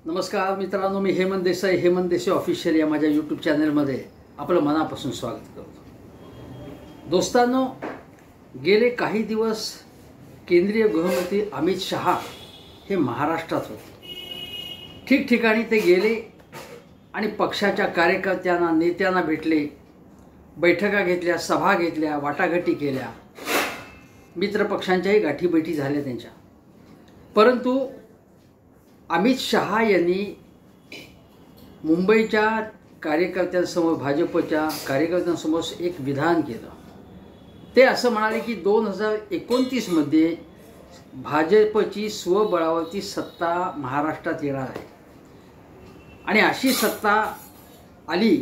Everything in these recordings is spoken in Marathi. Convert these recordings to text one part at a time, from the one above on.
नमस्कार मित्रांनो, मी हेमंत देसाई ऑफिशियल या माझ्या यूट्यूब चॅनलमध्ये आपलं मनापासून स्वागत करतो। दोस्तांनो, गेले काही दिवस केंद्रीय गृहमंत्री अमित शहा हे महाराष्ट्रात होते। ठिकठिकाणी ते गेले आणि पक्षाच्या कार्यकर्त्यांना, नेत्यांना भेटले, बैठका घेतल्या, सभा घेतल्या, वाटाघाटी केल्या, मित्रपक्षांच्याही गाठीभेटी झाल्या त्यांच्या। परंतु अमित शहा यांनी मुंबईच्या कार्यकर्त्यांसमोर, भाजपच्या कार्यकर्त्यांसमोर एक विधान केलं। ते असं म्हणाले की 2029 मध्ये भाजपची स्वबळावरती सत्ता महाराष्ट्रात येणार आहे आणि अशी सत्ता आली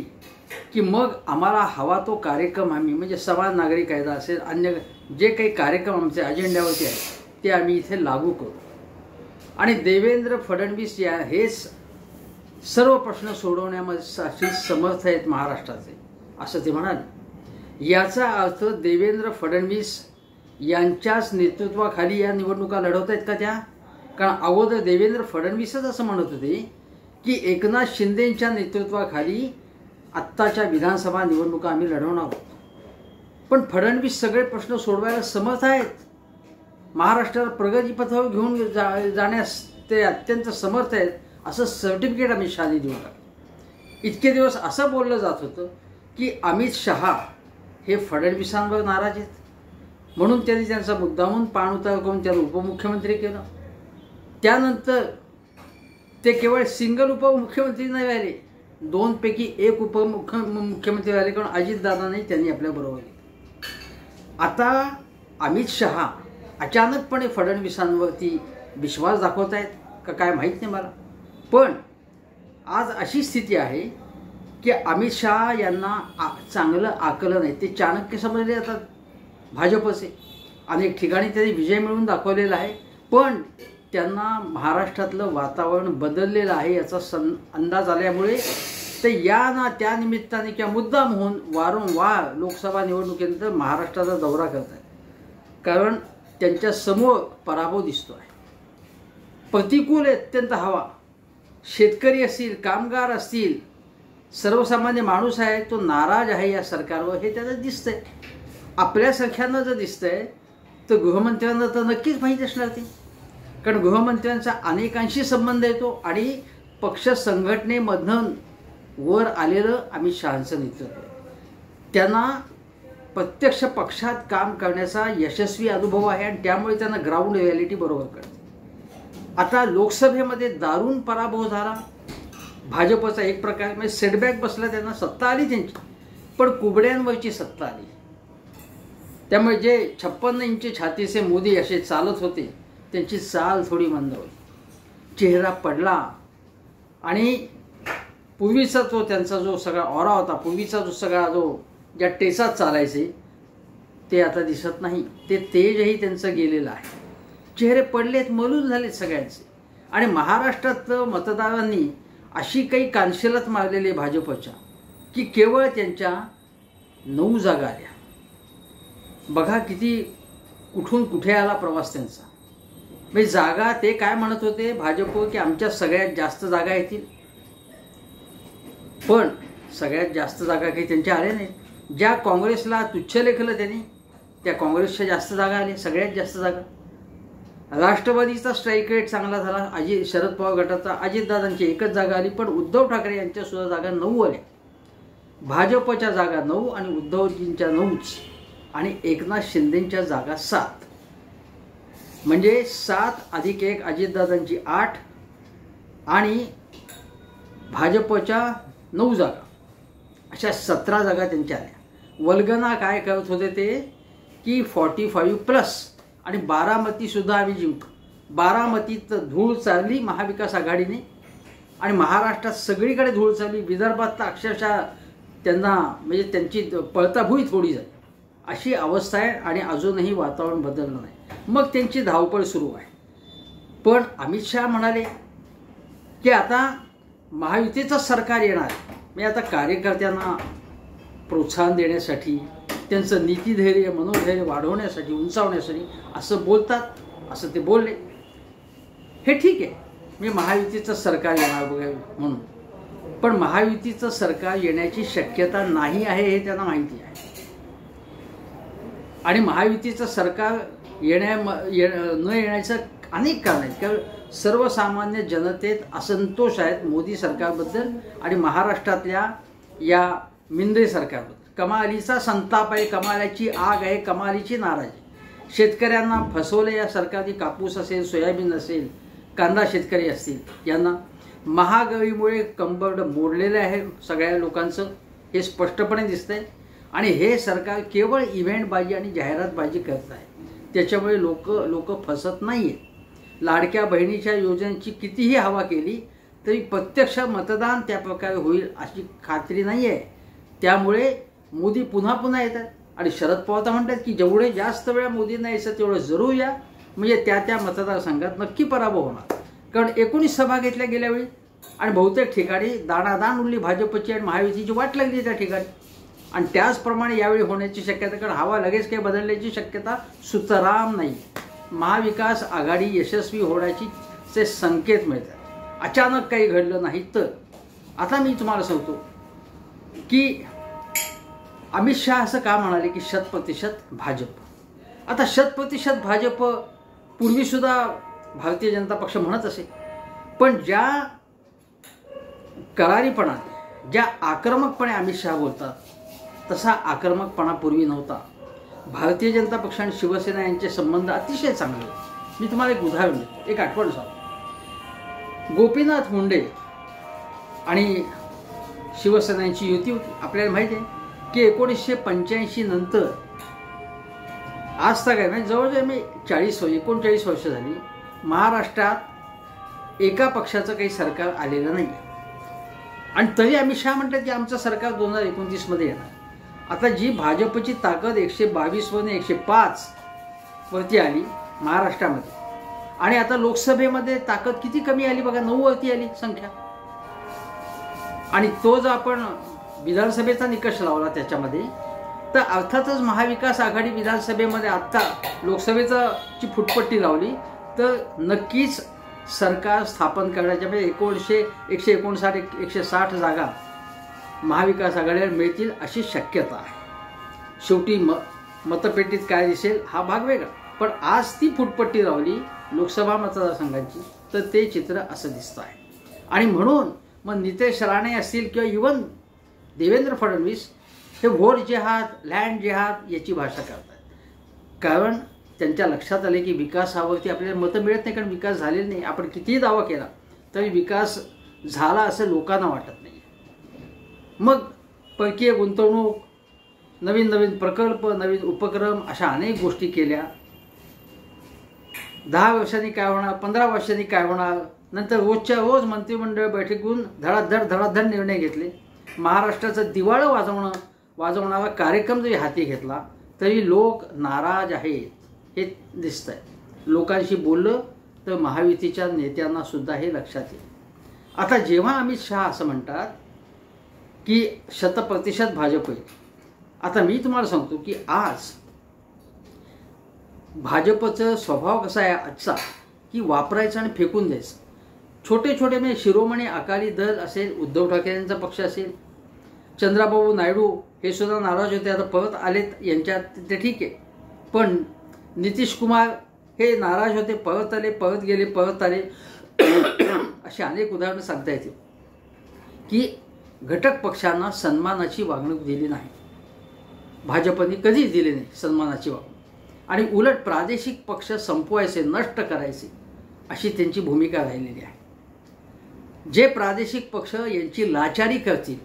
की मग आम्हाला हवा तो कार्यक्रम आम्ही, म्हणजे समान नागरी कायदा असेल, अन्य जे काही कार्यक्रम आमचे अजेंड्यावरती आहेत ते आम्ही इथे लागू करू आणि देवेंद्र फडणवीस या हेच सर्व प्रश्न सोडवण्यासाठी समर्थ आहेत महाराष्ट्राचे, असं ते म्हणाले। याचा अर्थ देवेंद्र फडणवीस यांच्याच नेतृत्वाखाली या निवडणुका लढवत आहेत का त्या? कारण अगोदर देवेंद्र फडणवीसच असं म्हणत होते की एकनाथ शिंदेंच्या नेतृत्वाखाली आत्ताच्या विधानसभा निवडणुका आम्ही लढवणार आहोत। पण फडणवीस सगळे प्रश्न सोडवायला समर्थ आहेत, महाराष्ट्राला प्रगतीपथावर घेऊन जाण्यास ते अत्यंत समर्थ आहेत, असं सर्टिफिकेट अमित शहाने देऊन टाकलं। इतके दिवस असं बोललं जात होतं की अमित शहा हे फडणवीसांवर नाराज आहेत, म्हणून त्यांनी त्यांचा मुद्दामून पाणउतार करून त्याला उपमुख्यमंत्री केलं। त्यानंतर ते केवळ सिंगल उपमुख्यमंत्री नाही राहिले, 2 पैकी 1 उपमुख्यमंत्री राहिले, कारण अजितदादांनी त्यांनी आपल्याबरोबर केलं। आता अमित शहा अचानकपणे फडणवीसांवरती विश्वास दाखवत आहेत का काय माहीत नाही मला, पण आज अशी स्थिती आहे की अमित शहा यांना चांगलं आकलन आहे, ते चाणक्य समजले जातात भाजपचे। अनेक ठिकाणी त्यांनी विजय मिळवून दाखवलेला आहे, पण त्यांना महाराष्ट्रातलं वातावरण बदललेलं आहे याचा अंदाज आल्यामुळे ते या ना त्या निमित्ताने किंवा मुद्दाम होऊन वारंवार लोकसभा निवडणुकीनंतर महाराष्ट्राचा दौरा करत आहेत, कारण त्यांच्या समोर पराभव दिसतो आहे। प्रतिकूल अत्यंत हवा, शेतकरी असतील, कामगार असतील, सर्वसामान्य माणूस आहे तो नाराज आहे या सरकारवर, हे त्याला दिसतंय। आपल्यासारख्यांना जर दिसतंय तर गृहमंत्र्यांना तर नक्कीच माहीत असणार ते, कारण गृहमंत्र्यांचा अनेकांशी संबंध येतो आणि पक्ष संघटनेमधून वर आलेलं अमित शहांचं नेतृत्व, त्यांना प्रत्यक्ष पक्षात काम करण्याचा यशस्वी अनुभव आहे आणि त्यामुळे त्यांना ग्राउंड रियालिटी बरोबर कळते। आता लोकसभेमध्ये दारुण पराभव झाला भाजपचा, एक प्रकार म्हणजे सेटबॅक बसला त्यांना, सत्ता आली त्यांची पण कुबड्यांवरची सत्ता आली। त्यामुळे जे 56 इंची छातीचे मोदी असे चालत होते त्यांची चाल थोडी मंदावली, चेहरा पडला आणि पूर्वीचा तो त्यांचा जो सगळा ऑरा होता, पूर्वीचा जो सगळा जो ज्या टेसात चालायचे ते आता दिसत नाही, ते तेजही त्यांचं गेलेलं आहे, चेहरे पडलेत, मलूल झालेत सगळ्यांचे। आणि महाराष्ट्रात मतदारांनी अशी काही कानशिलत मारलेली भाजपच्या की केवळ त्यांच्या 9 जागा आल्या। बघा किती कुठून कुठे आला प्रवास त्यांचा, म्हणजे जागा ते काय म्हणत होते भाजप की आमच्या सगळ्यात जास्त जागा येतील, पण सगळ्यात जास्त जागा काही त्यांच्या आल्या नाहीत। ज्या काँग्रेसला तुच्छ लेखलं त्यांनी त्या काँग्रेसच्या जास्त जागा आल्या, सगळ्यात जास्त जागा। राष्ट्रवादीचा स्ट्राईक रेट चांगला झाला, शरद पवार गटाचा, अजितदादांची 1च जागा आली, पण उद्धव ठाकरे यांच्या सुद्धा जागा 9 आल्या। भाजपच्या जागा 9 आणि उद्धवजींच्या 9च आणि एकनाथ शिंदेंच्या जागा 7, म्हणजे 7 अधिक 1 अजितदादांची 8 आणि भाजपच्या 9 जागा, अशा 17 जागा त्यांच्या आल्या। वल्गना काय करत होते ते की 45+ आणि बारामतीसुद्धा आम्ही जिंकतो। बारामतीत धूळ चालली महाविकास आघाडीने आणि महाराष्ट्रात सगळीकडे धूळ चालली, विदर्भात तर अक्षरशः त्यांना म्हणजे त्यांची पळताभुई थोडी झाली, अशी अवस्था आहे आणि अजूनही वातावरण बदललं नाही। मग त्यांची धावपळ सुरू आहे। पण अमित शहा म्हणाले की आता महायुतीचं सरकार येणार, म्हणजे आता कार्यकर्त्यांना प्रोत्साहन देण्यासाठी, त्यांचं नीतिधैर्य, मनोधैर्य वाढवण्यासाठी, उंचावण्यासाठी असं बोलतात, असं ते बोलले। हे ठीक आहे, मी महायुतीचं सरकार येणार बघा म्हणून, पण महायुतीचं सरकार येण्याची शक्यता नाही आहे हे त्यांना माहिती आहे. आणि महायुतीचं सरकार न येण्याचं अनेक कारण आहेत. कारण सर्वसामान्य जनतेत असंतोष आहेत मोदी सरकारबद्दल आणि महाराष्ट्रातल्या या मिंदे सरकारबद्दल. कमालीचा संताप आहे, कमालीची आग आहे, कमालीची नाराजी. शेतकऱ्यांना फसवले या सरकारने. कापूस असेल, सोयाबीन असेल, कांदा शेतकरी असतील, यांना महागाईमुळे कंबरड मोडलेलं आहे सगळ्या लोकांचं, हे स्पष्टपणे दिसतंय. आणि हे सरकार केवळ इव्हेंटबाजी आणि जाहिरातबाजी करत आहे. त्याच्यामुळे लोक फसत नाही आहेत. लाडक्या बहिणीच्या योजनेची कितीही हवा केली तरी प्रत्यक्ष मतदान त्या प्रकारे होईल अशी खात्री नाही आहे. त्यामुळे मोदी पुन्हा पुन्हा येतात. आणि शरद पवार तर म्हणतात की जेवढे जास्त वेळा मोदींना यायचं तेवढं जरूर या, म्हणजे त्या मतदारसंघात नक्की पराभव होणार. कारण 19 सभा घेतल्या गेल्या वेळी आणि बहुतेक ठिकाणी दाणादाण उरली भाजपची आणि महायुतीची वाट लागली त्या ठिकाणी. आणि त्याचप्रमाणे यावेळी होण्याची शक्यता, कारण हवा लगेच काही बदलण्याची शक्यता सुतराम नाही. महाविकास आघाडी यशस्वी होण्याचे संकेत मिळतात. अचानक काही घडलं नाही तर. आता मी तुम्हाला सांगतो की अमित शहा असं का म्हणाले की 100% भाजप. आता 100% भाजप पूर्वीसुद्धा भारतीय जनता पक्ष म्हणत असे, पण ज्या करारीपणाने, ज्या आक्रमकपणे अमित शहा बोलतात तसा आक्रमकपणा पूर्वी नव्हता. भारतीय जनता पक्ष आणि शिवसेना यांचे संबंध अतिशय चांगले होते. मी तुम्हाला एक उदाहरण देतो, एक आठवण सांगतो. गोपीनाथ मुंडे आणि शिवसेना यांची युती होती. आपल्याला माहिती आहे की 1985 नंतर आज तक आहे, म्हणजे जवळजवळ मी 39 वर्ष झाली महाराष्ट्रात एका पक्षाचं काही सरकार आलेलं नाही. आणि तरी अमित शहा म्हणतात की आमचं सरकार 2029 मध्ये येणार. आता जी भाजपची ताकद 122 वरून 105 वरती आली महाराष्ट्रामध्ये, आणि आता लोकसभेमध्ये ताकद किती कमी आली बघा, 9 वरती आली संख्या. आणि तो जो आपण विधानसभेचा निकष लावला त्याच्यामध्ये, तर अर्थातच महाविकास आघाडी विधानसभेमध्ये आत्ता लोकसभेची फुटपट्टी लावली तर नक्कीच सरकार स्थापन करण्याच्या म्हणजे 159 160 जागा महाविकास आघाडीला मिळतील अशी शक्यता आहे. शेवटी मतपेटीत काय दिसेल हा भाग वेगळा, पण आज ती फुटपट्टी लावली लोकसभा मतदारसंघांची तर ते चित्र असं दिसतं आहे. आणि म्हणून मग नितेश राणे असतील किंवा इव्हन देवेंद्र फडणवीस हे व्होट जिहाद, लँड जिहाद याची भाषा करतात. कारण त्यांच्या लक्षात आले की विकासावरती आपल्याला मतं मिळत नाही, कारण विकास झालेला नाही. आपण कितीही दावा केला तरी विकास झाला असं लोकांना वाटत नाही. मग परकीय गुंतवणूक, नवीन नवीन प्रकल्प, नवीन उपक्रम अशा अनेक गोष्टी केल्या. 10 वर्षांनी काय होणार, 15 वर्षांनी काय होणार, नंतर रोजच्या रोज मंत्रिमंडळ बैठकीतून धडाधड निर्णय घेतले. महाराष्ट्राचं दिवाळं वाजवणारा कार्यक्रम जरी हाती घेतला तरी लोक नाराज आहेत हे दिसतंय. लोकांशी बोललं तर महायुतीच्या नेत्यांना सुद्धा हे लक्षात येईल. आता जेव्हा अमित शहा असं म्हणतात की 100% भाजप होईल, आता मी तुम्हाला सांगतो की आज भाजपचा स्वभाव कसा आहे आजचा की वापरायचं आणि फेकून द्यायचं. छोटे छोटे म्हणजे शिरोमणी अकाली दल असेल, उद्धव ठाकरे यांचा पक्ष असेल, चंद्राबाबू नायडू हे सुद्धा नाराज होते, आता परत आलेत यांच्यात, ते ठीक आहे. पण नितीश कुमार हे नाराज होते, परत आले, परत गेले, परत आले, अशी अनेक उदाहरणं सांगता येतील की घटक पक्षांना सन्मानाची वागणूक दिली नाही. भाजपने कधीच दिली नाही सन्मानाची वागणूक. आणि उलट प्रादेशिक पक्ष संपवायचे, नष्ट करायचे अशी त्यांची भूमिका राहिलेली आहे. जे प्रादेशिक पक्ष यांची लाचारी करतील,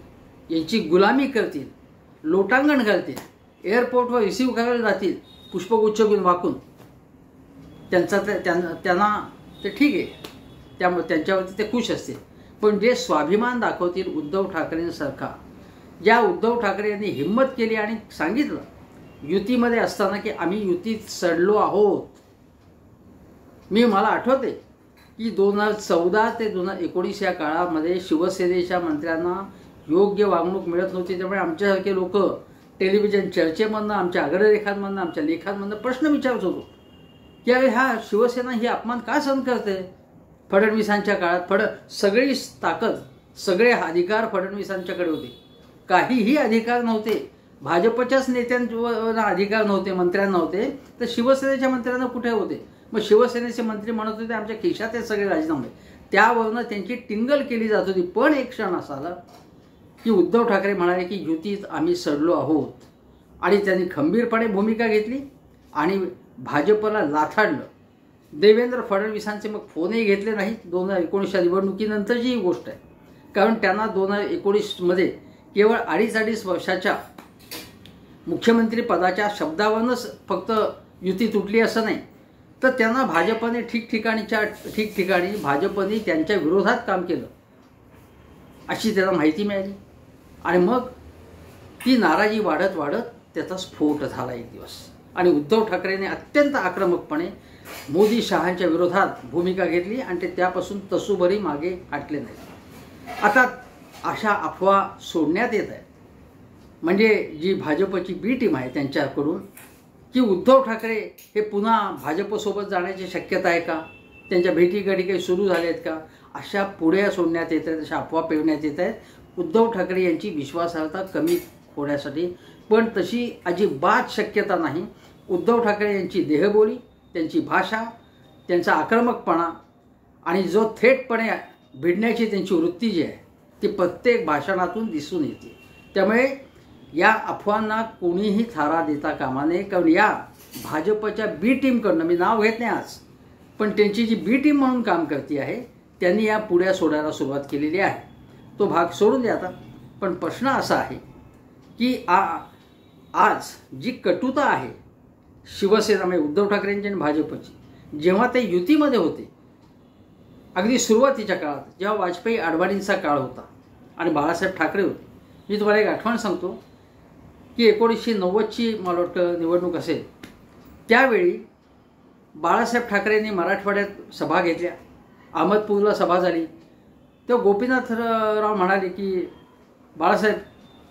यांची गुलामी करतील, लोटांगण घालतील, एअरपोर्टवर रिसीव्ह करायला जातील पुष्पगुच्छ घेऊन वाकून, त्यांना ते ठीक आहे, त्यामुळे त्यांच्यावरती ते खुश असतील. पण जे स्वाभिमान दाखवतील उद्धव ठाकरेंसारखा, ज्या उद्धव ठाकरे यांनी हिंमत केली आणि सांगितलं युतीमध्ये असताना की आम्ही युतीत सडलो आहोत. मला आठवते की 2014 ते 2019 या काळामध्ये शिवसेनेच्या मंत्र्यांना योग्य वागणूक मिळत नव्हती. त्यामुळे आमच्यासारखे लोक टेलिव्हिजन चर्चेमधनं, आमच्या अग्रलेखांमधनं, आमच्या लेखांमधनं प्रश्न विचारत होतो की अरे हा शिवसेना ही अपमान का सहन करते. फडणवीसांच्या काळात सगळी ताकद, सगळे अधिकार फडणवीसांच्याकडे होते. काहीही अधिकार नव्हते. भाजपच्याच नेत्यांना अधिकार नव्हते, मंत्र्यांना नव्हते, तर शिवसेनेच्या मंत्र्यांना कुठे होते? मग शिवसेनेचे मंत्री म्हणत होते आमच्या खिशात हे सगळे राजीनामे. त्यावरनं त्यांची टिंगल केली जात होती. पण एक क्षण असा आला की उद्धव ठाकरे म्हणाले की युतीत आम्ही सडलो आहोत, आणि त्यांनी खंबीरपणे भूमिका घेतली आणि भाजपला लाथाडलं. देवेंद्र फडणवीसांचे मग फोनही घेतले नाहीत. 2019च्या निवडणुकीनंतरची ही गोष्ट आहे. कारण त्यांना 2019मध्ये केवळ 2.5 वर्षाच्या मुख्यमंत्री पदाच्या शब्दावरूनच फक्त युती तुटली असं नाही, तर त्यांना भाजपने ठिकठिकाणी भाजपने त्यांच्या विरोधात काम केलं अशी त्यांना माहिती मिळाली. आणि मग ती नाराजी वाढत वाढत त्याचा स्फोट झाला एक दिवस. आणि उद्धव ठाकरेंनी अत्यंत आक्रमकपणे मोदी शहांच्या विरोधात भूमिका घेतली आणि ते त्यापासून तसूभरही मागे हटले नाही. आता अशा अफवा सोडण्यात येत आहेत. म्हणजे जी भाजपची बी टीम आहे त्यांच्याकडून की उद्धव ठाकरे हे पुन्हा भाजपसोबत जाण्याची शक्यता आहे का, त्यांच्या भेटीगाठी काही सुरू झाल्या आहेत का, अशा पुढ्या सोडण्यात येत आहेत, अशा अफवा पेरण्यात येत आहेत उद्धव ठाकरे यांची विश्वासार्हता कमी होण्यासाठी. पण तशी अजिबात शक्यता नाही. उद्धव ठाकरे यांची देहबोली, त्यांची भाषा, त्यांचा आक्रमकपणा आणि जो थेटपणे भिडण्याची त्यांची वृत्ती जी आहे ती प्रत्येक भाषणातून दिसून येते. त्यामुळे या अफवांना कोणीही थारा देता कामा नये. कारण या भाजपच्या बी टीमकडनं, मी नाव घेत नाही आज, पण त्यांची जी बी टीम म्हणून काम करते आहे त्यांनी या पुढ्या सोडायला सुरुवात केलेली आहे. तो भाग सोडून द्या आता. पण प्रश्न असा आहे की आज जी कटुता आहे शिवसेना म्हणजे उद्धव ठाकरेंची आणि भाजपची, जेव्हा ते युतीमध्ये होते अगदी सुरुवातीच्या काळात, जेव्हा वाजपेयी अडवाणींचा काळ होता आणि बाळासाहेब ठाकरे होते, मी तुम्हाला एक आठवण सांगतो की 1990ची मला वाटतं निवडणूक असेल, त्यावेळी बाळासाहेब ठाकरेंनी मराठवाड्यात सभा घेतल्या. अहमदपूरला सभा झाली. तेव्हा गोपीनाथराव म्हणाले की बाळासाहेब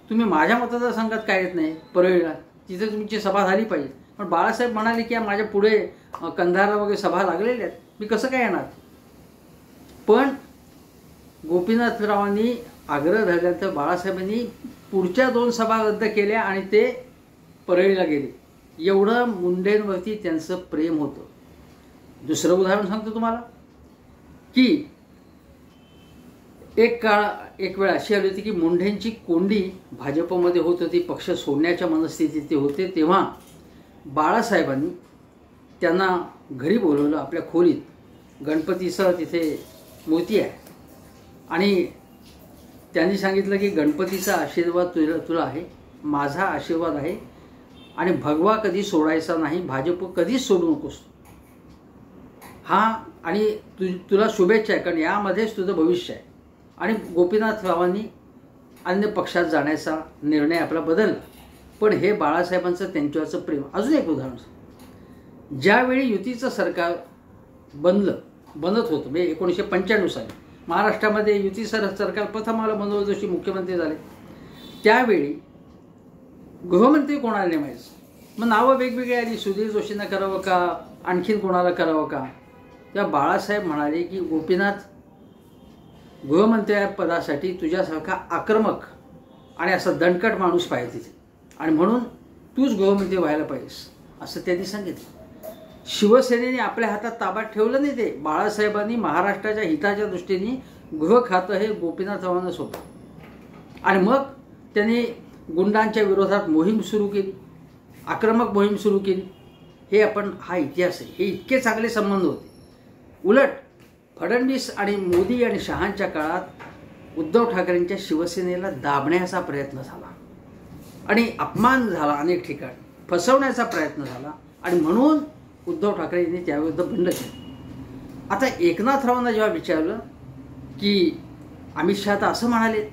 तुम्ही माझ्या मतदारसंघात काय येत नाही, परळीला, तिथे तुमची सभा झाली पाहिजे. पण बाळासाहेब म्हणाले की माझ्या पुढे कंधारला वगैरे सभा लागलेल्या आहेत, मी कसं काय येणार. पण गोपीनाथरावांनी आग्रह धरल्यानंतर बाळासाहेबांनी पुढच्या 2 सभा रद्द केल्या आणि ते परळीला गेले. एवढं मुंडेंवरती त्यांचं प्रेम होतं. दुसरं उदाहरण सांगतो तुम्हाला की एक वेळ अशी आली होती की मुंडेंची कोंडी भाजपमध्ये होत होती, पक्ष सोडण्याच्या मनस्थितीत ते होते. तेव्हा बाळासाहेबांनी त्यांना घरी बोलवलं आपल्या खोलीत. गणपतीचं तिथे मूर्ती आहे आणि त्यांनी सांगितलं की गणपतीचा आशीर्वाद तुला आहे, माझा आशीर्वाद आहे आणि भगवा कधी सोडायचा नाही, भाजप कधीच सोडू नकोस हा, आणि तुला शुभेच्छा आहे कारण यामध्येच तुझं भविष्य आहे. आणि गोपीनाथरावांनी अन्य पक्षात जाण्याचा निर्णय आपला बदलला. पण हे बाळासाहेबांचं त्यांच्यावरचं प्रेम. अजून एक उदाहरण, ज्यावेळी युतीचं सरकार बनत होतं म्हणजे 1995 साली महाराष्ट्रामध्ये युती सरकार प्रथम मनोहर जोशी मुख्यमंत्री झाले, त्यावेळी गृहमंत्री कोणाला नेमायचं. मग नावं वेगवेगळी आली, सुधीर जोशींना करावं का, आणखीन कोणाला करावं का. तेव्हा बाळासाहेब म्हणाले की गोपीनाथ, गृहमंत्री पदासाठी तुझ्यासारखा आक्रमक आणि असा दणकट माणूस पाहिजे तिथे, आणि म्हणून तूच गृहमंत्री व्हायला पाहिजेस असं त्यांनी सांगितलं. शिवसेनेने आपल्या हातात ताब्यात ठेवलं नाही ते. बाळासाहेबांनी महाराष्ट्राच्या हिताच्या दृष्टीने गृह खातं हे गोपीनाथरावांना सोडलं आणि मग त्यांनी गुंडांच्या विरोधात मोहीम सुरू केली, आक्रमक मोहीम सुरू केली. हे हा इतिहास आहे. हे इतके चांगले संबंध होते. उलट फडणवीस आणि मोदी आणि शहांच्या काळात उद्धव ठाकरेंच्या शिवसेनेला दाबण्याचा प्रयत्न झाला आणि अपमान झाला, अनेक ठिकाणी फसवण्याचा प्रयत्न झाला आणि म्हणून उद्धव ठाकरे यांनी त्याविरुद्ध बंड केलं. आता एकनाथरावांना जेव्हा विचारलं की अमित शहा तर असं म्हणालेत,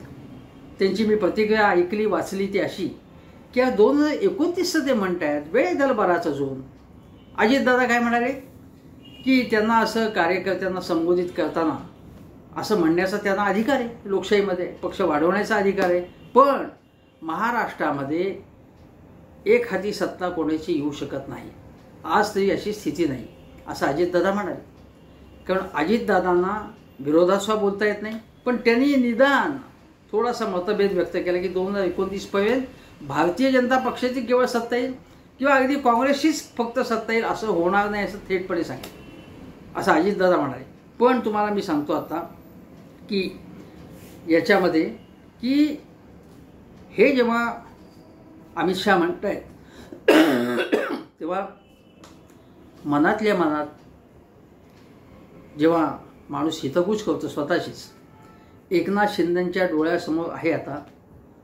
त्यांची मी प्रतिक्रिया ऐकली वाचली ती अशी की 2029चं ते म्हणत आहेत, वेळ द्याल बराच अजून. अजितदादा काय म्हणाले की त्यांना असं कार्यकर्त्यांना संबोधित करताना असं म्हणण्याचा त्यांना अधिकार आहे, लोकशाहीमध्ये पक्ष वाढवण्याचा अधिकार आहे, पण महाराष्ट्रामध्ये एक हाती सत्ता कोणाची येऊ शकत नाही, आज तरी अशी स्थिती नाही असं अजितदादा म्हणाले. कारण अजितदादांना विरोधात सुद्धा बोलता येत नाही, पण त्यांनी निदान थोडासा मतभेद व्यक्त केला की 2029 पर्यंत भारतीय जनता पक्षाची केवळ सत्ता येईल किंवा अगदी काँग्रेसचीच फक्त सत्ता येईल, असं होणार नाही असं थेटपणे सांगितलं, असं अजितदादा म्हणाले. पण तुम्हाला मी सांगतो आता की याच्यामध्ये की हे जेव्हा अमित शहा म्हणत आहेत तेव्हा मनातल्या मनात जेव्हा माणूस हितगुज करतो स्वतःशीच, एकनाथ शिंदेंच्या डोळ्यासमोर आहे आता,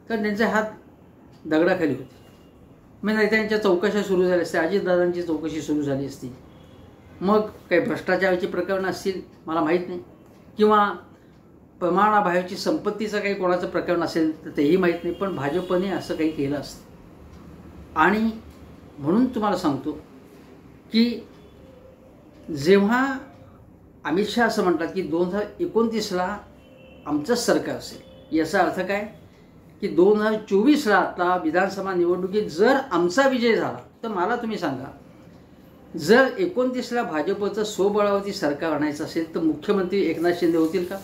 तर त्यांचे हात दगडाखाली होते. मग नाही त्यांच्या चौकशा सुरू झाल्या असत्या, अजितदादांची चौकशी सुरू झाली असती, मग काही भ्रष्टाचाराची प्रकरणं असतील मला माहीत नाही, किंवा प्रमाणाबाहेरची संपत्तीचं काही कोणाचं प्रकरण असेल तर तेही माहीत नाही, पण भाजपने असं काही केलं असतं. आणि म्हणून तुम्हाला सांगतो की जेव्हा अमित शहा असं म्हणतात की 2029ला आमचंच सरकार असेल, याचा अर्थ काय की 2024ला आता विधानसभा निवडणुकीत जर आमचा विजय झाला तर मला तुम्ही सांगा, जर 29ला भाजपचं स्वबळावरती सरकार आणायचं असेल तर मुख्यमंत्री एकनाथ शिंदे होतील का?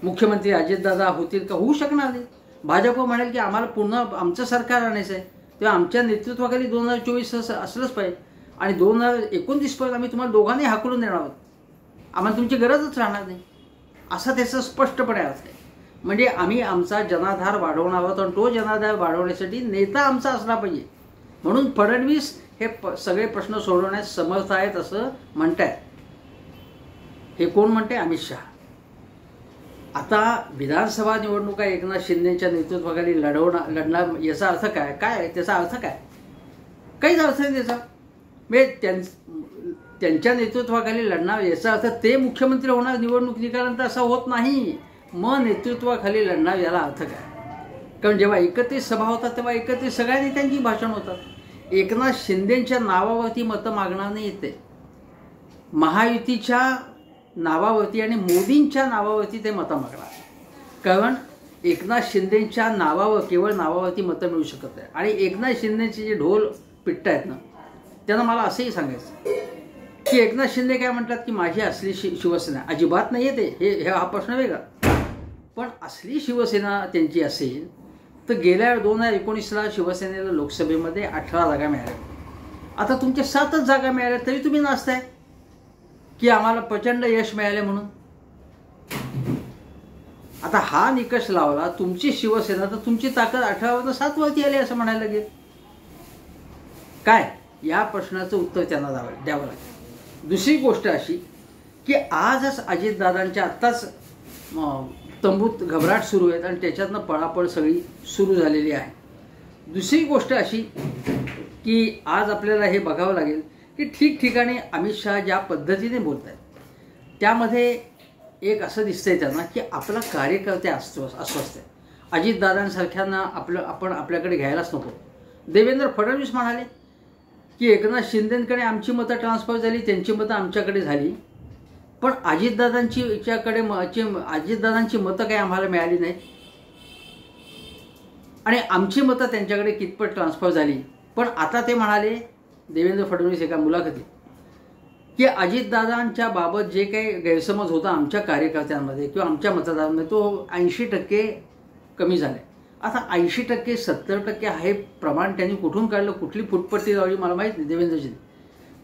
मुख्यमंत्री अजितदादा होतील का? होऊ शकणार नाही. भाजप म्हणेल की आम्हाला पुन्हा आमचं सरकार आणायचं आहे, तेव्हा आमच्या नेतृत्वाखाली 2024 असलंच पाहिजे आणि 2029 पर्यंत आम्ही तुम्हाला दोघांनी हाकलून देणार आहोत, आम्हाला तुमची गरजच राहणार नाही, असा त्याचा स्पष्टपणे अर्थ आहे. म्हणजे आम्ही आमचा जनाधार वाढवणार आहोत आणि तो जनाधार वाढवण्यासाठी नेता आमचा असला पाहिजे. म्हणून फडणवीस हे सगळे प्रश्न सोडवण्यास समर्थ आहेत असं म्हणतायत. हे कोण म्हणते? अमित शहा. आता विधानसभा निवडणुका एकनाथ शिंदेच्या नेतृत्वाखाली लढणार याचा अर्थ काय? काय त्याचा अर्थ काय? काहीच अर्थ नाही त्याचा. म्हणजे त्यांच्या नेतृत्वाखाली लढणार याचा अर्थ ते मुख्यमंत्री होणार निवडणूक निकालानंतर असा होत नाही. मग नेतृत्वाखाली लढणार याला अर्थ काय? कारण जेव्हा एकत्रित सभा होतात तेव्हा एकत्रित सगळ्या नेत्यांची भाषण होतात. एकनाथ शिंदेच्या नावावरती मतं मागणार नाही येते, महायुतीच्या नावावरती आणि मोदींच्या नावावरती ते मतं मागणार. कारण एकनाथ शिंदेच्या नावावर केवळ नावावरती मतं मिळू शकत नाही. आणि एकनाथ शिंदेचे जे ढोल पिट्ट आहेत ना, त्यांना मला असंही सांगायचं की एकनाथ शिंदे काय म्हणतात की माझी असली शिवसेना अजिबात नाही येते, हे हा प्रश्न वेगळा. पण असली शिवसेना त्यांची असेल तर गेल्या 2019ला शिवसेनेला लोकसभेमध्ये 18 जागा मिळाल्या. आता तुमच्या 7च जागा मिळाल्या तरी तुम्ही नाचताय की आम्हाला प्रचंड यश मिळाले म्हणून. आता हा निकष लावला तुमची शिवसेना तर तुमची ताकद 18वरून 7 वरती आली असं म्हणायला लागेल काय? या प्रश्नाचं उत्तर त्यांना द्यावं लागेल. दुसरी गोष्ट अशी की आजच अजितदादांच्या आत्ताच तंबूत घबराट सुरू आहेत आणि त्याच्यातनं पळापळ सगळी सुरू झालेली आहे. दुसरी गोष्ट अशी की आज आपल्याला हे बघावं लागेल की ठिकठिकाणी अमित शहा ज्या पद्धतीने बोलत आहेत त्यामध्ये एक असं दिसतंय त्यांना की आपला कार्यकर्ते अस्वस्थ आहे. अजितदादांसारख्यांना आपण आपल्याकडे घ्यायलाच नको. देवेंद्र फडणवीस म्हणाले की एकनाथ शिंदेंकडे आमची मतं ट्रान्सफर झाली, त्यांची मतं आमच्याकडे झाली, पण अजितदादांची मतं काही आम्हाला मिळाली नाही आणि आमची मतं त्यांच्याकडे कितपत ट्रान्सफर झाली. पण आता ते म्हणाले देवेंद्र फडणवीस एका मुलाखतीत की अजितदादांच्या बाबत जे काही गैरसमज होता आमच्या कार्यकर्त्यांमध्ये किंवा आमच्या मतदारांमध्ये तो 80% कमी झाला. आता 80% 70% हे प्रमाण त्यांनी कुठून काढलं, कुठली फुटपट्टी लावली मला माहीत नाही देवेंद्रजींनी,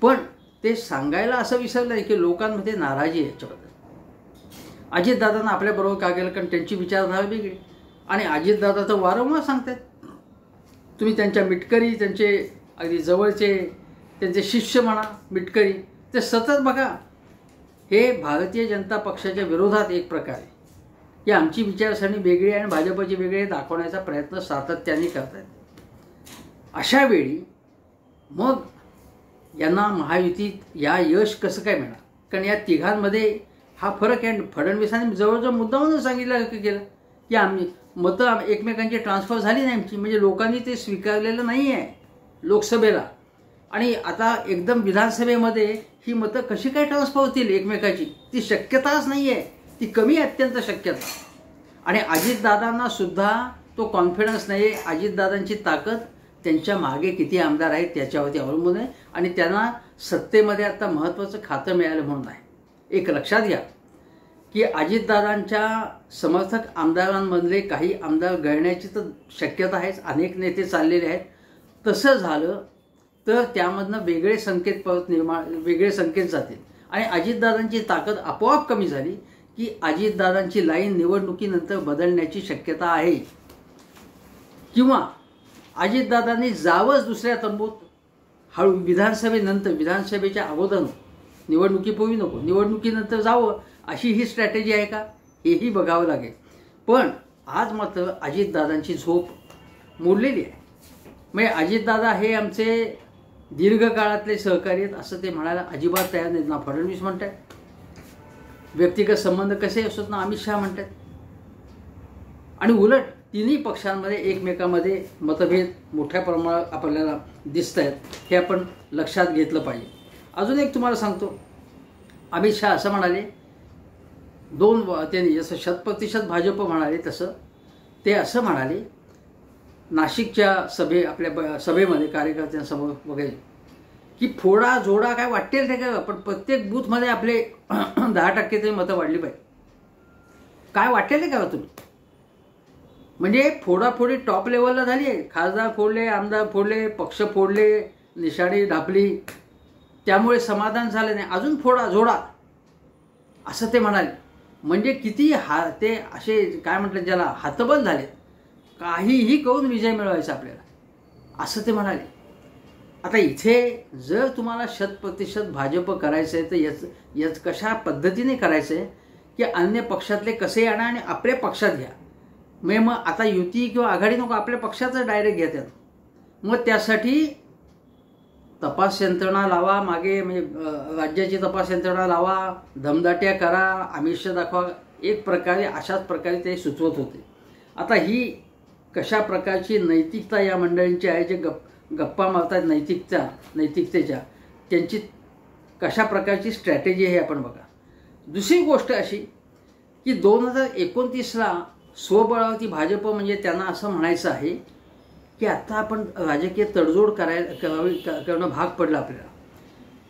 पण ते सांगायला असं विसरलं आहे की लोकांमध्ये नाराजी आहे याच्याबद्दल. अजितदादांना आपल्याबरोबर का गेलं? कारण त्यांची विचारधारा वेगळी. आणि अजितदादा तर वारंवार सांगतात, तुम्ही त्यांच्या मिटकरी, त्यांचे अगदी जवळचे त्यांचे शिष्य म्हणा मिटकरी, ते सतत बघा हे भारतीय जनता पक्षाच्या विरोधात एक प्रकारे की आमची विचारसरणी वेगळी आणि भाजपची वेगळी दाखवण्याचा प्रयत्न सातत्याने करतात. अशा वेळी मग यांना महायुतीत या यश कसं काय मिळणार? कारण या तिघांमध्ये हा फरक आहे. फडणवीसांनी जवळजवळ मुद्दामून सांगितलं केलं की आम्ही मतं एकमेकांची ट्रान्सफर झाली नाही आमची, म्हणजे लोकांनी ते स्वीकारलेलं नाही आहे लोकसभेला. आणि आता एकदम विधानसभेमध्ये ही मतं कशी काय ट्रान्सफर होतील एकमेकाची? ती शक्यताच नाही आहे, ती कमी अत्यंत शक्यता. आणि अजितदादांना सुद्धा तो कॉन्फिडन्स नाही आहे. अजितदादांची ताकद त्यांच्या मागे किती आमदार आहेत त्याच्यावरती अवलंबून आहे आणि त्यांना सत्तेमध्ये आता महत्त्वाचं खातं मिळालं म्हणून आहे. एक लक्षात घ्या की अजितदादांच्या समर्थक आमदारांमधले काही आमदार गळण्याची तर शक्यता आहेच, अनेक नेते चाललेले आहेत. तसं झालं तर त्यामधनं वेगळे संकेत जातील आणि अजितदादांची ताकद आपोआप कमी झाली की अजितदादांची लाईन निवडणुकीनंतर बदलण्याची शक्यता आहे. किंवा अजितदादांनी जावंच दुसऱ्या तंबूत हळू, विधानसभेनंतर, विधानसभेच्या अगोदर, निवडणुकीपूर्वी नको, निवडणुकीनंतर जावं, अशी ही स्ट्रॅटेजी आहे का, हेही बघावं लागेल. पण आज मात्र अजितदादांची झोप मोडलेली आहे. म्हणजे अजितदादा हे आमचे दीर्घकाळातले सहकारी आहेत असं ते म्हणायला अजिबात तयार नाहीत. ना फडणवीस म्हणतात, व्यक्तिगत संबंध कसे असत ना अमित शहा म्हणतात. आणि उलट तिन्ही पक्षांमध्ये एकमेकांमध्ये मतभेद मोठ्या प्रमाणात आपल्याला दिसत आहेत, हे आपण लक्षात घेतलं पाहिजे. अजून एक तुम्हाला सांगतो, अमित शहा असं म्हणाले, त्यांनी जसं 100% भाजप म्हणाले तसं ते असं म्हणाले नाशिकच्या आपल्या सभेमध्ये, कार्यकर्त्यांसमोर वगैरे, की फोडा जोडा काय वाटेल ते काय, पण प्रत्येक बूथमध्ये आपले 10% तरी मतं वाढली पाहिजे. काय वाटेल ते करा तुम्ही. म्हणजे फोडाफोडी टॉप लेवलला झाली आहे. खासदार फोडले, आमदार फोडले, पक्ष फोडले, निशाणी ढापली, त्यामुळे समाधान झालं नाही, अजून फोडा जोडा असं ते म्हणाले. म्हणजे किती ते असे काय म्हटलं ज्याला हातबल झाले, काहीही करून विजय मिळवायचा आपल्याला असं ते म्हणाले. आता इथे जर तुम्हाला 100% भाजप करायचं आहे तर याच कशा पद्धतीने करायचं आहे की अन्य पक्षातले कसे आणा आणि आपल्या पक्षात घ्या. मग आता युती किंवा आघाडी नको, आपल्या पक्षाचं डायरेक्ट घ्या त्यात. मग त्यासाठी तपास यंत्रणा लावा, मागे म्हणजे राज्याची तपास यंत्रणा लावा, दमदाट्या करा, आमिष दाखवा, एक प्रकारे अशाच प्रकारे ते सुचवत होते. आता ही कशा प्रकारची नैतिकता या मंडळींची आहे, जे गप्पा मारतात नैतिकतेच्या, त्यांची कशा प्रकारची स्ट्रॅटेजी आहे आपण बघा. दुसरी गोष्ट अशी की 2029ला स्वबळावरती भाजप, म्हणजे त्यांना असं म्हणायचं आहे की आता आपण राजकीय तडजोड करणं भाग पडलं आपल्याला.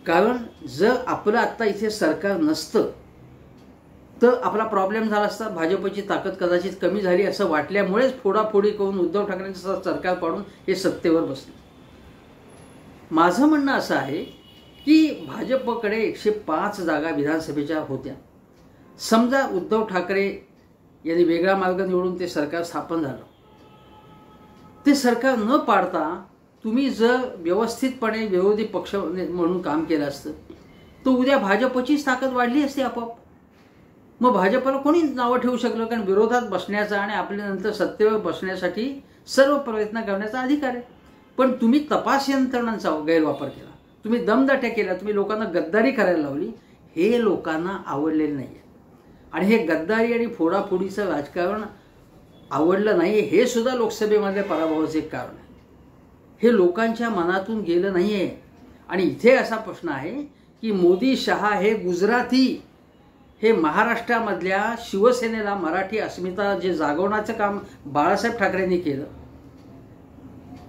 कारण जर आपलं आत्ता इथे सरकार नसतं तर आपला प्रॉब्लेम झाला असता, भाजपची ताकद कदाचित कमी झाली असं वाटल्यामुळेच फोडाफोडी करून उद्धव ठाकरेंचं सरकार पाडून हे सत्तेवर बसले. माझं म्हणणं असं आहे की भाजपकडे 105 जागा विधानसभेच्या होत्या. समजा उद्धव ठाकरे यांनी वेगळा मार्ग निवडून ते सरकार स्थापन झालं, ते सरकार न पाडता तुम्ही जर व्यवस्थितपणे विरोधी पक्ष म्हणून काम केलं असतं तर उद्या भाजपचीच ताकद वाढली असती आपोआप. मग भाजपला कोणी नावं ठेवू शकलं, कारण विरोधात बसण्याचा आणि आपल्यानंतर सत्तेवर बसण्यासाठी सर्व प्रयत्न करण्याचा अधिकार आहे. पण तुम्ही तपास यंत्रणांचा गैरवापर केला, तुम्ही दमदाट्या केल्या, तुम्ही लोकांना गद्दारी करायला लावली, हे लोकांना आवडलेलं नाही आहे. आणि हे गद्दारी आणि फोडाफोडीचं राजकारण आवडलं नाही, हे सुद्धा लोकसभेमधल्या पराभवाचं एक कारण आहे. हे लोकांच्या मनातून गेलं नाही आहे. आणि इथे असा प्रश्न आहे की मोदी शहा हे गुजराती, हे महाराष्ट्रामधल्या शिवसेनेला मराठी अस्मिता जे जागवण्याचं काम बाळासाहेब ठाकरेंनी केलं,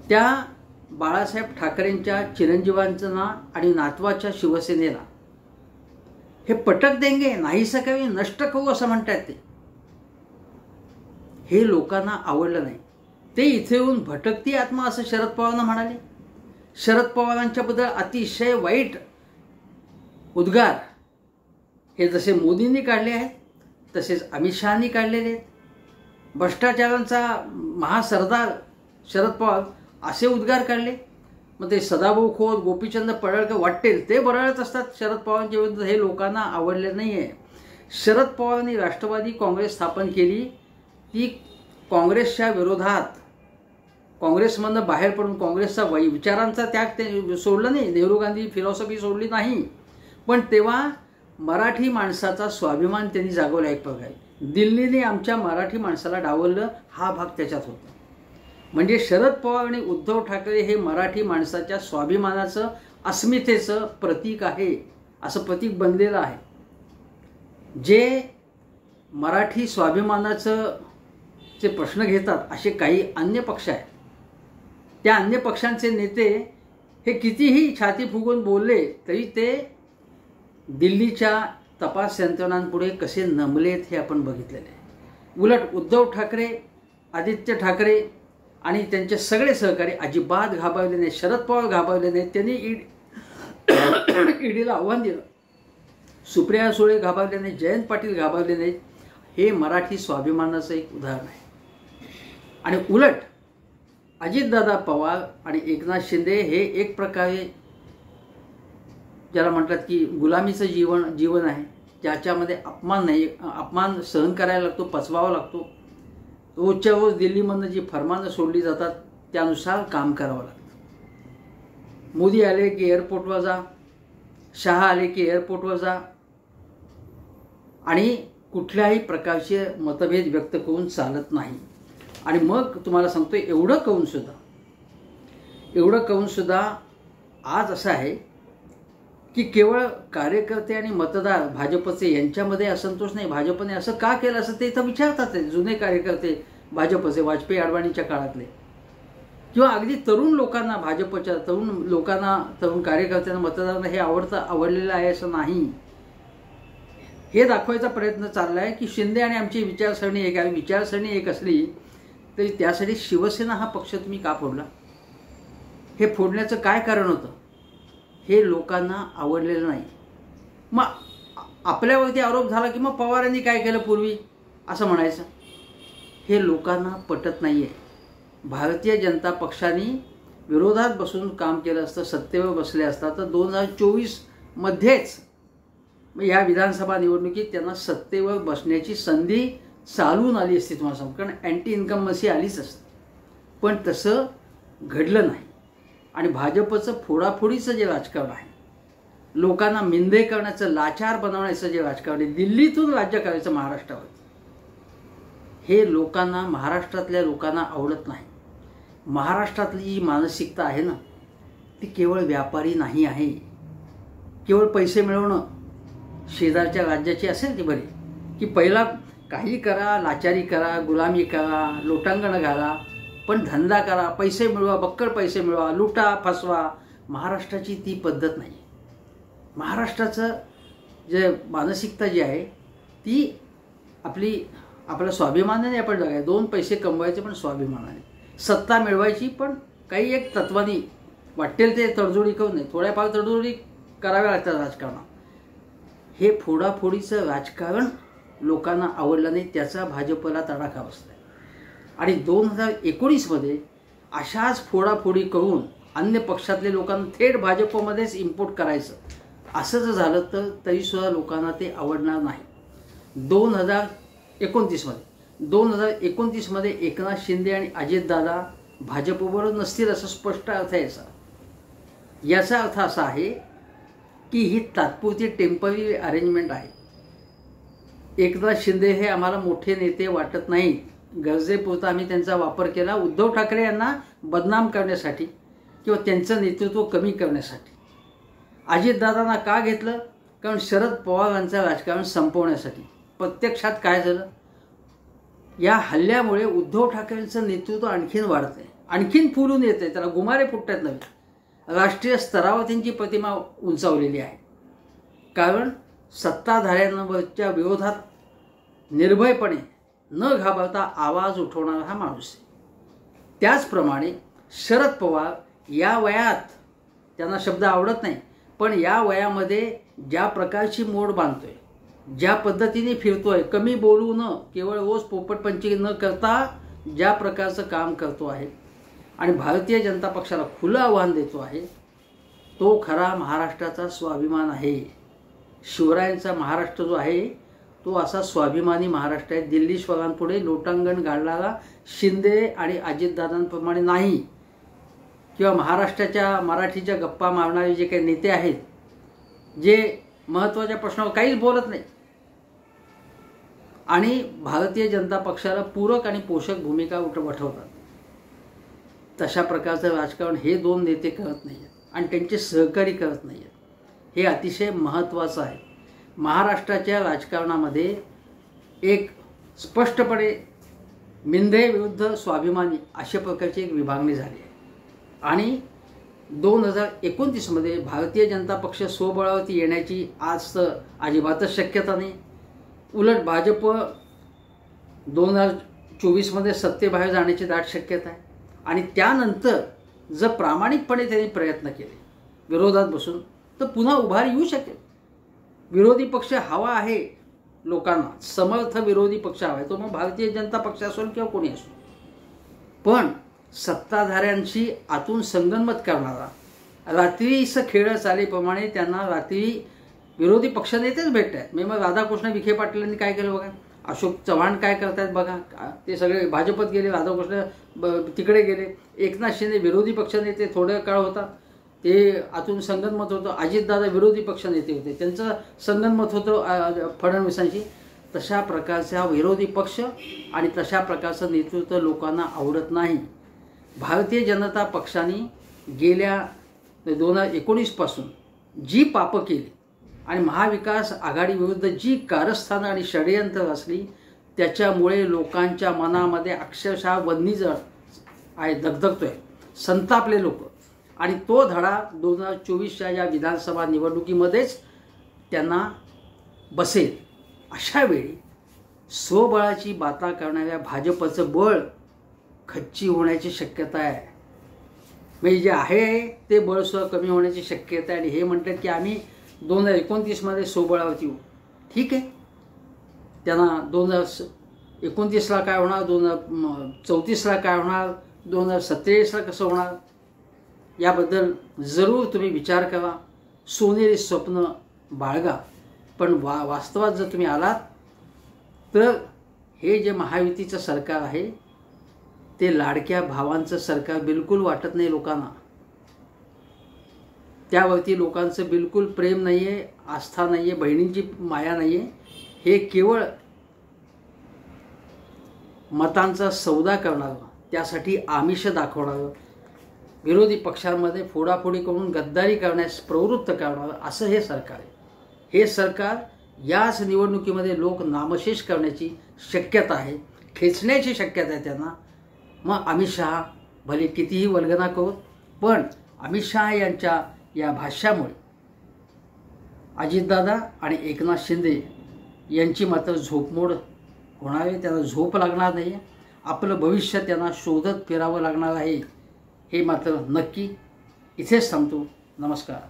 त्या बाळासाहेब ठाकरेंच्या चिरंजीवांना आणि नातवाच्या शिवसेनेला हे पटक देंगे, नाहीसं काही नष्ट करू असं म्हणतात ते. हे लोकांना आवडलं नाही. ते इथे येऊन भटकती आत्मा असं शरद पवारांना म्हणाले. शरद पवारांच्याबद्दल अतिशय वाईट उद्गार हे जसे मोदींनी काढले आहेत तसेच अमित शहानी काढलेले आहेत. भ्रष्टाचारांचा महासरदार शरद पवार असे उद्गार काढले. मग ते सदाभाऊ खोत, गोपीचंद पडळकर वाटेल ते बरळत असतात शरद पवारांच्या विरुद्ध. हे लोकांना आवडले नाही आहे. शरद पवारांनी राष्ट्रवादी काँग्रेस स्थापन केली, ती काँग्रेसच्या विरोधात, काँग्रेसमधनं बाहेर पडून काँग्रेसचा विचारांचा त्याग ते सोडलं नाही, नेहरू गांधी फिलॉसॉफी सोडली नाही. पण तेव्हा मराठी माणसाचा स्वाभिमान त्यांनी जागवला एक प्रकारे. दिल्लीने आमच्या मराठी माणसाला डावललं, हा भाग त्याच्यात होता. म्हणजे शरद पवार आणि उद्धव ठाकरे हे मराठी माणसाच्या स्वाभिमानाचं, अस्मितेचं प्रतीक आहे, असं प्रतीक बनलेलं आहे. जे मराठी स्वाभिमानाचं जे प्रश्न घेतात असे काही अन्य पक्ष आहेत, त्या अन्य पक्षांचे नेते हे कितीही छाती फुगून बोलले तरी ते दिल्लीच्या तपास यंत्रणांपुढे कसे नमलेत हे आपण बघितलेले आहे। उलट उद्धव ठाकरे, आदित्य ठाकरे आणि त्यांचे सगळे सहकारी अजिबात घाबरले नाही। शरद पवार घाबरले नाहीत, त्यांनी ईडीला आव्हान दिलं। सुप्रिया सुळे घाबरले नाही, जयंत पाटील घाबरले नाहीत। हे मराठी स्वाभिमानाचं एक उदाहरण आहे। आणि उलट अजितदादा पवार आणि एकनाथ शिंदे हे एक प्रकारे ज्याला म्हणतात की गुलामीचं जीवन आहे, ज्याच्यामध्ये अपमान नाही, अपमान सहन करायला लागतो, पचवावा लागतो। रोजच्या रोज दिल्लीमधनं जी फरमानं सोडली जातात त्यानुसार काम करावं लागतं। मोदी आले की एअरपोर्टवर जा, शहा आले की एअरपोर्टवर जा आणि कुठल्याही प्रकारचे मतभेद व्यक्त करून चालत नाही। आणि मग तुम्हाला सांगतो, एवढं करून सुद्धा आज असं आहे की केवळ कार्यकर्ते आणि मतदार भाजपचे यांच्यामध्ये असंतोष नाही। भाजपने असं का केलं असं ते इथं विचारतात जुने कार्यकर्ते भाजपचे, वाजपेयी अडवाणीच्या काळातले, किंवा अगदी तरुण लोकांना, भाजपच्या तरुण लोकांना, तरुण कार्यकर्त्यांना, मतदारांना हे आवडलेलं आहे असं नाही। हे दाखवायचा प्रयत्न चालला आहे की शिंदे आणि आमची विचारसरणी एक आहे। विचारसरणी एक असली तरी त्यासाठी शिवसेना हा पक्ष तुम्ही का फोडला? हे फोडण्याचं काय कारण होतं हे लोकांना आवडलेलं नाही। मग आपल्यावरती आरोप झाला की मग पवारांनी काय केलं पूर्वी असं म्हणायचं, हे लोकांना पटत नाही आहे। भारतीय जनता पक्षाने विरोधात बसून काम केलं असतं, सत्तेवर बसले असतात तर 2024 मध्येच या विधानसभा निवडणुकीत त्यांना सत्तेवर बसण्याची संधी चालून आली असती तुम्हाला सांगू, कारण अँटी इन्कम्बन्सी आलीच असते। पण तसं घडलं नाही। आणि भाजपचं फोडाफोडीचं जे राजकारण आहे, लोकांना मिंदे करण्याचं, लाचार बनवण्याचं जे राजकारण आहे, दिल्लीतून राज्य करायचं महाराष्ट्रावर, हे लोकांना, महाराष्ट्रातल्या लोकांना आवडत नाही। महाराष्ट्रातली जी मानसिकता आहे ना, ती केवळ व्यापारी नाही आहे, केवळ पैसे मिळवणं, शेजारच्या राज्याची असेल ती बरी, की पहिला काही करा, लाचारी करा, गुलामी करा, लोटांगण घाला, पण धंदा करा, पैसे मिळवा, बक्कळ पैसे मिळवा, लुटा, फसवा। महाराष्ट्राची ती पद्धत नाही। महाराष्ट्राचं जे मानसिकता जी आहे ती आपल्या स्वाभिमानाने आपण जगाय, 2 पैसे कमवायचे पण स्वाभिमानाने, सत्ता मिळवायची पण काही एक तत्वानी, वाटेल ते तडजोडी करू नये, थोड्याफार तडजोडी कराव्या लागतात राजकारणात। हे फोडाफोडीचं राजकारण लोकांना आवडलं नाही, त्याचा भाजपला तडाखा बसला। आणि 2019 मध्ये अशाच फोडाफोडी करून अन्य पक्षातले लोकांना थेट भाजपमध्येच इम्पोर्ट करायचं, असं जर झालं तर तरीसुद्धा लोकांना ते आवडणार नाही। 2029 मध्ये एकनाथ शिंदे आणि अजितदादा भाजपबरोबर नसतील असं स्पष्ट अर्थ आहे याचा अर्थ असा आहे की ही तात्पुरती टेम्पररी अरेंजमेंट आहे। एकनाथ शिंदे हे आम्हाला मोठे नेते वाटत नाहीत, गरजेपुरता आम्ही त्यांचा वापर केला उद्धव ठाकरे यांना बदनाम करण्यासाठी किंवा त्यांचं नेतृत्व कमी करण्यासाठी। अजितदादांना का घेतलं? कारण शरद पवारांचं राजकारण संपवण्यासाठी। प्रत्यक्षात काय झालं? या हल्ल्यामुळे उद्धव ठाकरेंचं नेतृत्व आणखीन वाढतंय, आणखीन फुलून येतंय, त्याला गुमारे फुटतात नव्हे। राष्ट्रीय स्तरावर त्यांची प्रतिमा उंचावलेली आहे, कारण सत्ताधाऱ्यांवरच्या विरोधात निर्भयपणे न घाबरता आवाज उठवणारा हा माणूस आहे। त्याचप्रमाणे शरद पवार या वयात, त्यांना शब्द आवडत नाही, पण या वयामध्ये ज्या प्रकारची मोड बांधतोय, ज्या पद्धतीने फिरतोय, कमी बोलू न, केवळ रोज पोपटपंची न करता ज्या प्रकारचं काम करतो आहे आणि भारतीय जनता पक्षाला खुलं आव्हान देतो आहे, तो खरा महाराष्ट्राचा स्वाभिमान आहे। शिवरायांचा महाराष्ट्र जो आहे तो असा स्वाभिमानी महाराष्ट्र आहे। दिल्लीश्वरांपुढे लोटांगण घालणारा शिंदे आणि अजितदादांप्रमाणे नाही, किंवा महाराष्ट्राच्या मराठीच्या गप्पा मारणारे जे काही नेते आहेत, जे महत्त्वाच्या प्रश्नावर काहीच बोलत नाही आणि भारतीय जनता पक्षाला पूरक आणि पोषक भूमिका वठवतात, तशा प्रकारचं राजकारण हे 2 नेते करत नाही आहेत आणि त्यांचे सहकारी करत नाही आहेत। हे अतिशय महत्त्वाचं आहे। महाराष्ट्राच्या राजकारणामध्ये एक स्पष्टपणे मिंदे विरुद्ध स्वाभिमानी अशा प्रकारची एक विभागणी झाली आहे आणि 2029मध्ये भारतीय जनता पक्ष स्वबळावरती येण्याची आज तर अजिबातच शक्यता नाही. उलट भाजप 2024मध्ये सत्तेबाहेर जाण्याची दाट शक्यता आहे. आणि त्यानंतर जर प्रामाणिकपणे त्यांनी प्रयत्न केले विरोधात बसून तर पुन्हा उभारी येऊ शकेल. विरोधी पक्ष हवा आहे लोकांना, समर्थ विरोधी पक्ष हवा आहे, तो मग भारतीय जनता पक्ष असो किंवा कोणी असो. पण सत्ताधाऱ्यांशी आतून संगनमत करणारा, रात्रीचं खेळ चालेप्रमाणे त्यांना रात्री विरोधी पक्षनेतेच भेटत आहेत. मग राधाकृष्ण विखे पाटीलांनी काय केलं बघा, अशोक चव्हाण काय करतायत बघा, ते सगळे भाजपत गेले, राधाकृष्ण तिकडे गेले. एकनाथ शिंदे विरोधी पक्षनेते थोडा काळ होता, ते आतून संगनमत होतं. अजितदादा विरोधी पक्षनेते होते, त्यांचं संगनमत होतं फडणवीसांशी. तशा प्रकारचा विरोधी पक्ष आणि तशा प्रकारचं नेतृत्व लोकांना आवडत नाही. भारतीय जनता पक्षाने गेल्या 2019 पासून जी पापं केली आणि महाविकास आघाडीविरुद्ध जी कारस्थानं आणि षडयंत्र असली त्याच्यामुळे लोकांच्या मनामध्ये अक्षरशः वन्नीजळ आहे, दगदगतोय, संतापले लोक. आणि तो धडा 2024च्या या विधानसभा निवडणुकीमध्येच त्यांना बसेल. अशा वेळी स्वबळाची बाता करणाऱ्या भाजपचं बळ खच्ची होण्याची शक्यता आहे. म्हणजे जे आहे ते बळ सुद्धा कमी होण्याची शक्यता आहे. आणि हे म्हणतात की आम्ही 2029मध्ये स्वबळावरती येऊ. ठीक आहे, त्यांना 2029ला काय होणार, 2034ला काय होणार, 2047ला कसं होणार याबद्दल जरूर तुम्ही विचार करा, सोनेरी स्वप्न बाळगा. पण वास्तवात जर तुम्ही आलात तर हे जे महायुतीचं सरकार आहे ते लाडक्या भावांचं सरकार बिलकुल वाटत नाही लोकांना. त्यावरती लोकांचं बिलकुल प्रेम नाही आहे, आस्था नाही आहे, बहिणींची माया नाही आहे. हे केवळ मतांचा सौदा करणारं, त्यासाठी आमिष दाखवणारं, विरोधी पक्षांमध्ये फोडाफोडी करून गद्दारी करण्यास प्रवृत्त करणारं असं हे सरकार आहे. हे सरकार याच निवडणुकीमध्ये लोक नामशेष करण्याची शक्यता आहे, खेचण्याची शक्यता आहे त्यांना. मग अमित शहा भले कितीही वल्गना करू, पण अमित शहा यांच्या या भाष्यामुळे अजितदादा आणि एकनाथ शिंदे यांची मात्र झोपमोड होणार आहे. त्यांना झोप लागणार नाही, आपलं भविष्य त्यांना शोधत फिरावं लागणार आहे, हे मात्र नक्की. इथेच थांबतो. नमस्कार.